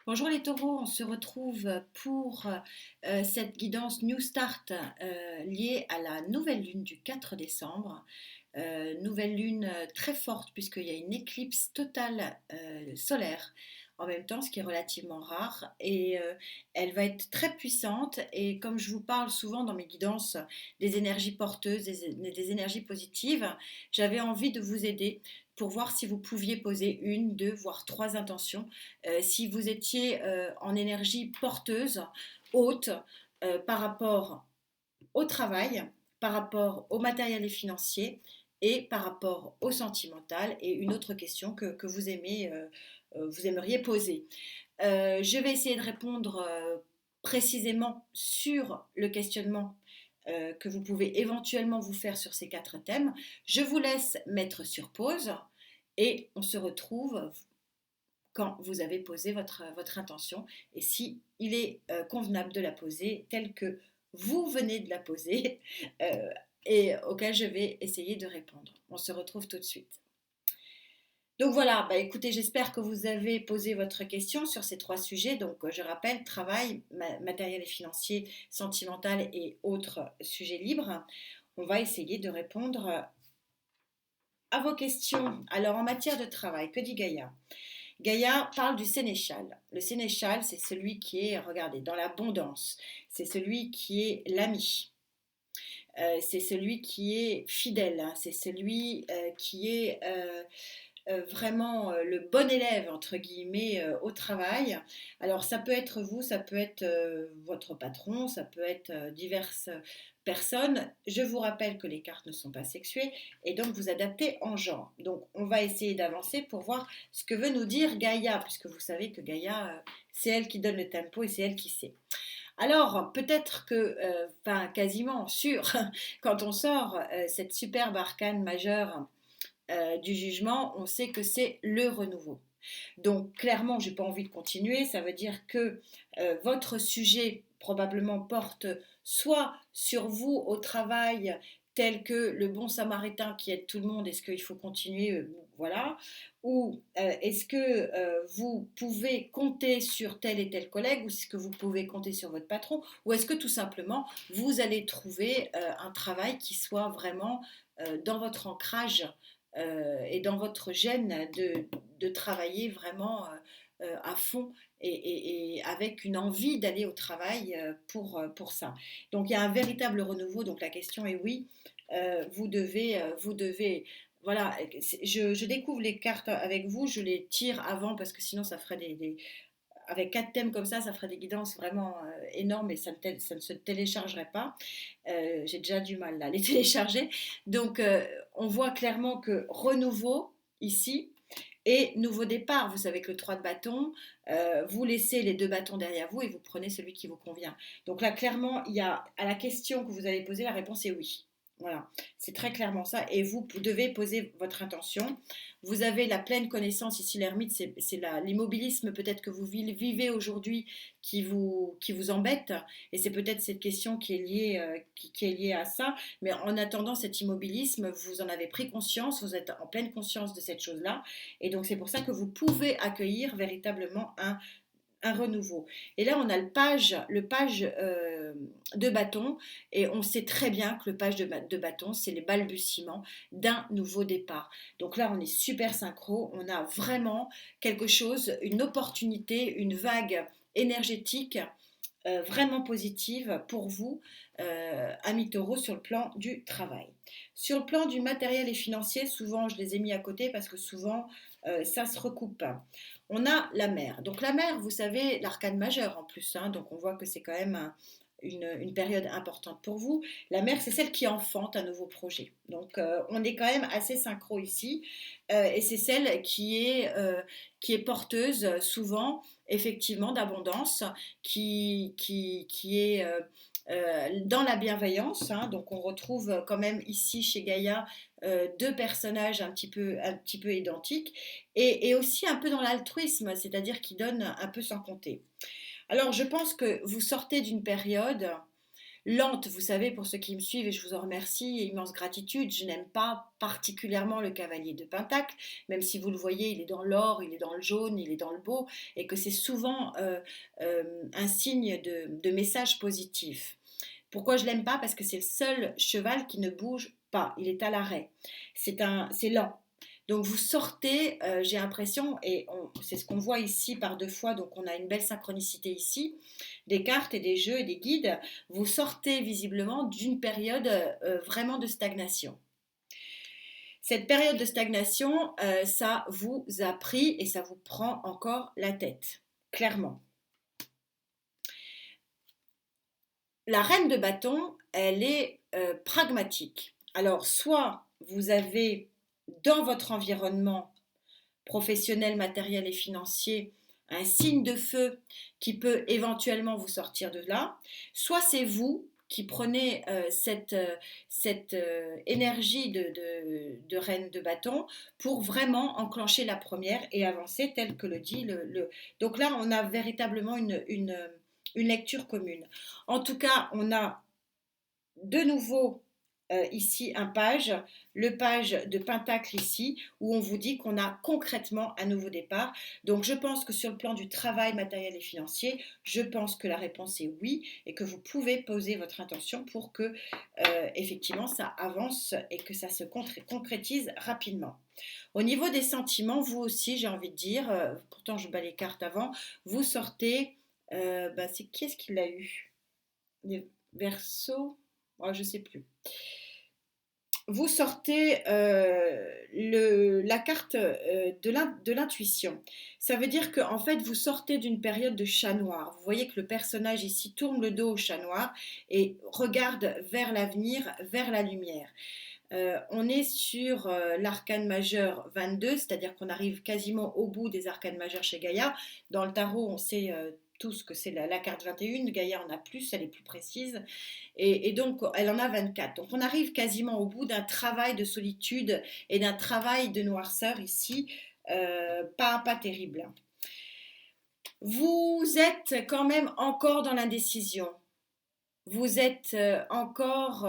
Bonjour les taureaux, on se retrouve pour cette guidance New Start liée à la nouvelle lune du 4 décembre. Nouvelle lune très forte puisqu'il y a une éclipse totale solaire en même temps, ce qui est relativement rare. Et elle va être très puissante. Et comme je vous parle souvent dans mes guidances des énergies porteuses, des énergies positives, j'avais envie de vous aider pour voir si vous pouviez poser une, deux, voire trois intentions. Si vous étiez en énergie porteuse, haute, par rapport au travail, par rapport au matériel et financier et par rapport au sentimental. Et une autre question que vous vous aimeriez poser. Je vais essayer de répondre précisément sur le questionnement que vous pouvez éventuellement vous faire sur ces quatre thèmes. Je vous laisse mettre sur pause et on se retrouve quand vous avez posé votre intention et si il est convenable de la poser telle que vous venez de la poser euh, et auquel je vais essayer de répondre. On se retrouve tout de suite. Donc voilà, bah écoutez, j'espère que vous avez posé votre question sur ces trois sujets. Donc je rappelle, travail, matériel et financier, sentimental et autres sujets libres. On va essayer de répondre à vos questions. Alors en matière de travail, que dit Gaïa? Gaïa parle du sénéchal. Le sénéchal, c'est celui qui est, regardez, dans l'abondance. C'est celui qui est l'ami. C'est celui qui est fidèle. Hein. C'est celui qui est vraiment le bon élève, entre guillemets, au travail. Alors ça peut être vous, ça peut être votre patron, ça peut être diverses personnes. Je vous rappelle que les cartes ne sont pas sexuées et donc vous adaptez en genre. Donc on va essayer d'avancer pour voir ce que veut nous dire Gaïa, puisque vous savez que Gaïa, c'est elle qui donne le tempo et c'est elle qui sait. Alors, peut-être que, enfin quasiment sûr, quand on sort cette superbe arcane majeure du jugement, on sait que c'est le renouveau. Donc clairement, j'ai pas envie de continuer. Ça veut dire que votre sujet probablement porte soit sur vous au travail, tel que le bon samaritain qui aide tout le monde. Est-ce qu'il faut continuer, voilà. Ou est-ce que vous pouvez compter sur tel et tel collègue, ou est-ce que vous pouvez compter sur votre patron, ou est-ce que tout simplement vous allez trouver un travail qui soit vraiment dans votre ancrage et dans votre gène de travailler vraiment à fond et avec une envie d'aller au travail pour ça. Donc il y a un véritable renouveau, donc la question est oui, vous devez voilà, je découvre les cartes avec vous, je les tire avant parce que sinon ça ferait avec quatre thèmes comme ça ferait des guidances vraiment énormes et ça ne se téléchargerait pas. J'ai déjà du mal là, à les télécharger. Donc, on voit clairement que renouveau ici et nouveau départ. Vous savez que le 3 de bâton, vous laissez les deux bâtons derrière vous et vous prenez celui qui vous convient. Donc là, clairement, il y a à la question que vous avez posée, la réponse est oui. Voilà, c'est très clairement ça. Et vous devez poser votre intention. Vous avez la pleine connaissance ici, l'ermite, c'est l'immobilisme peut-être que vous vivez aujourd'hui qui vous embête. Et c'est peut-être cette question qui est liée, qui est liée à ça. Mais en attendant cet immobilisme, vous en avez pris conscience, vous êtes en pleine conscience de cette chose-là. Et donc c'est pour ça que vous pouvez accueillir véritablement un renouveau. Et là, on a le page de bâton, et on sait très bien que le page de bâton, c'est les balbutiements d'un nouveau départ. Donc là, on est super synchro, on a vraiment quelque chose, une opportunité, une vague énergétique vraiment positive pour vous, amis taureaux, sur le plan du travail. Sur le plan du matériel et financier, souvent je les ai mis à côté parce que souvent ça se recoupe. On a la mer. Donc la mer, vous savez, l'arcane majeur en plus, hein, donc on voit que c'est quand même une période importante pour vous. La mer, c'est celle qui enfante un nouveau projet. Donc on est quand même assez synchro ici. Et c'est celle qui est porteuse souvent, effectivement, d'abondance, qui est dans la bienveillance. Hein. Donc on retrouve quand même ici chez Gaïa deux personnages un petit peu identiques et aussi un peu dans l'altruisme, c'est-à-dire qui donnent un peu sans compter. Alors je pense que vous sortez d'une période lente. Vous savez, pour ceux qui me suivent, et je vous en remercie, et immense gratitude, je n'aime pas particulièrement le cavalier de Pentacle, même si vous le voyez, il est dans l'or, il est dans le jaune, il est dans le beau, et que c'est souvent un signe de message positif. Pourquoi je l'aime pas? Parce que c'est le seul cheval qui ne bouge pas, il est à l'arrêt. C'est lent. Donc vous sortez, j'ai l'impression, et c'est ce qu'on voit ici par deux fois, donc on a une belle synchronicité ici, des cartes et des jeux et des guides, vous sortez visiblement d'une période vraiment de stagnation. Cette période de stagnation, ça vous a pris et ça vous prend encore la tête, clairement. La reine de bâton, elle est pragmatique. Alors, soit vous avez dans votre environnement professionnel, matériel et financier un signe de feu qui peut éventuellement vous sortir de là, soit c'est vous qui prenez cette énergie de reine de bâton pour vraiment enclencher la première et avancer tel que le dit le. Donc là, on a véritablement une lecture commune. En tout cas, on a de nouveau ici un page, le page de Pentacle ici, où on vous dit qu'on a concrètement un nouveau départ. Donc je pense que sur le plan du travail matériel et financier, je pense que la réponse est oui et que vous pouvez poser votre intention pour que effectivement ça avance et que ça se concrétise rapidement. Au niveau des sentiments, vous aussi, j'ai envie de dire, pourtant je bats les cartes avant, vous sortez, c'est qui est-ce qui l'a eu? Les Verseaux, oh, je ne sais plus. Vous sortez la carte de l'intuition. Ça veut dire qu'en fait, vous sortez d'une période de chat noir. Vous voyez que le personnage ici tourne le dos au chat noir et regarde vers l'avenir, vers la lumière. On est sur l'arcane majeur 22, c'est-à-dire qu'on arrive quasiment au bout des arcanes majeures chez Gaïa. Dans le tarot, on sait tous que c'est la carte 21, Gaïa en a plus, elle est plus précise, et donc elle en a 24. Donc on arrive quasiment au bout d'un travail de solitude et d'un travail de noirceur ici, pas terrible. Vous êtes quand même encore dans l'indécision. Vous êtes encore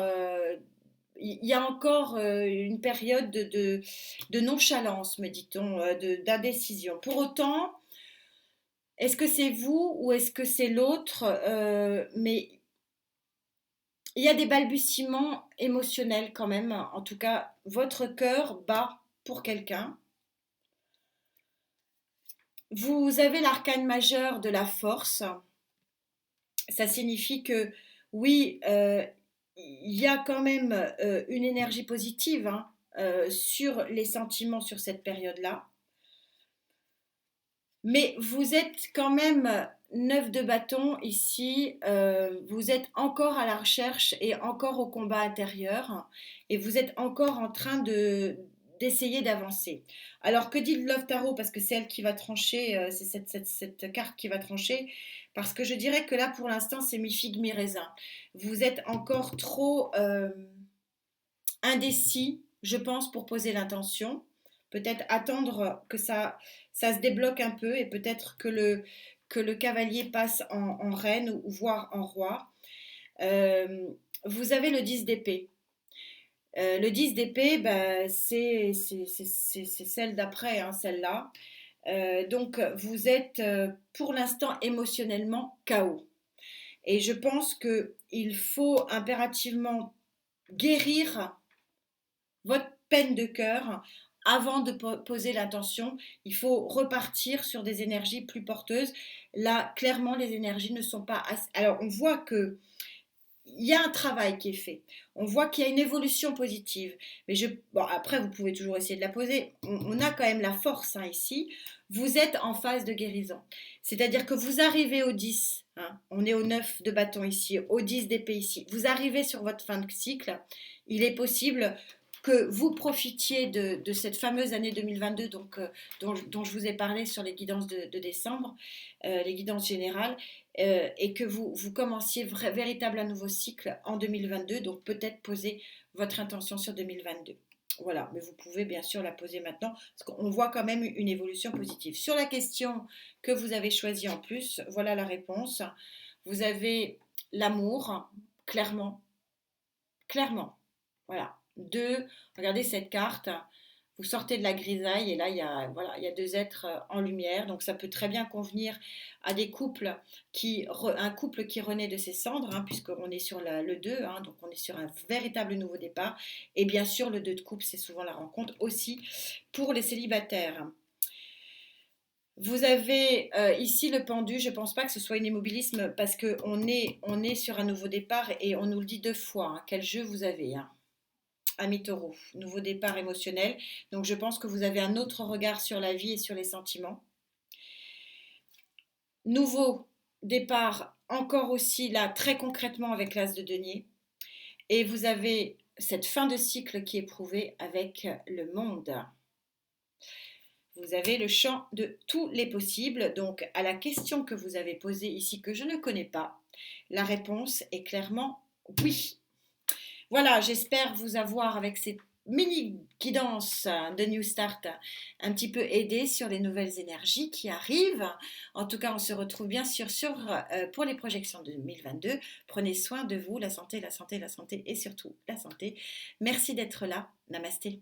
il y a encore une période de nonchalance, me dit-on, d'indécision. Pour autant, est-ce que c'est vous ou est-ce que c'est l'autre? Mais il y a des balbutiements émotionnels quand même. En tout cas, votre cœur bat pour quelqu'un. Vous avez l'arcane majeur de la force. Ça signifie que oui, il y a quand même une énergie positive sur les sentiments sur cette période-là. Mais vous êtes quand même 9 de bâton ici, vous êtes encore à la recherche et encore au combat intérieur et vous êtes encore en train d'essayer d'avancer. Alors que dit le Love Tarot? Parce que c'est elle qui va trancher, c'est cette carte qui va trancher. Parce que je dirais que là pour l'instant c'est mi-figue, mi-raisin. Vous êtes encore trop indécis, je pense, pour poser l'intention. Peut-être attendre que ça se débloque un peu et peut-être que le cavalier passe en reine ou voire en roi. Vous avez le 10 d'épée. Le 10 d'épée, c'est celle d'après, hein, celle-là. Donc vous êtes pour l'instant émotionnellement KO. Et je pense qu'il faut impérativement guérir votre peine de cœur avant de poser l'intention. Il faut repartir sur des énergies plus porteuses. Là, clairement, les énergies ne sont pas assez. Alors, on voit que il y a un travail qui est fait. On voit qu'il y a une évolution positive. Mais après, vous pouvez toujours essayer de la poser. On a quand même la force ici. Vous êtes en phase de guérison. C'est-à-dire que vous arrivez au 10. On est au 9 de bâton ici, au 10 d'épée ici. Vous arrivez sur votre fin de cycle. Il est possible que vous profitiez de cette fameuse année 2022 dont je vous ai parlé sur les guidances de décembre, les guidances générales, et que vous commenciez véritable un nouveau cycle en 2022, donc peut-être poser votre intention sur 2022. Voilà, mais vous pouvez bien sûr la poser maintenant, parce qu'on voit quand même une évolution positive. Sur la question que vous avez choisie en plus, voilà la réponse. Vous avez l'amour, clairement, clairement. Voilà. Deux, regardez cette carte. Vous sortez de la grisaille et là, voilà, il y a deux êtres en lumière. Donc, ça peut très bien convenir à des couples un couple qui renaît de ses cendres, hein, puisqu'on est sur le 2, hein, donc on est sur un véritable nouveau départ. Et bien sûr, le 2 de couple, c'est souvent la rencontre aussi pour les célibataires. Vous avez ici le pendu, je ne pense pas que ce soit un immobilisme parce on est sur un nouveau départ et on nous le dit deux fois, hein, quel jeu vous avez, hein. Ami taureau, nouveau départ émotionnel. Donc je pense que vous avez un autre regard sur la vie et sur les sentiments. Nouveau départ encore aussi là très concrètement avec l'as de denier. Et vous avez cette fin de cycle qui est prouvée avec le monde. Vous avez le champ de tous les possibles. Donc à la question que vous avez posée ici que je ne connais pas, la réponse est clairement oui. Voilà, j'espère vous avoir avec ces mini guidances de New Start un petit peu aidé sur les nouvelles énergies qui arrivent. En tout cas, on se retrouve bien sûr pour les projections de 2022. Prenez soin de vous, la santé, la santé, la santé et surtout la santé. Merci d'être là. Namasté.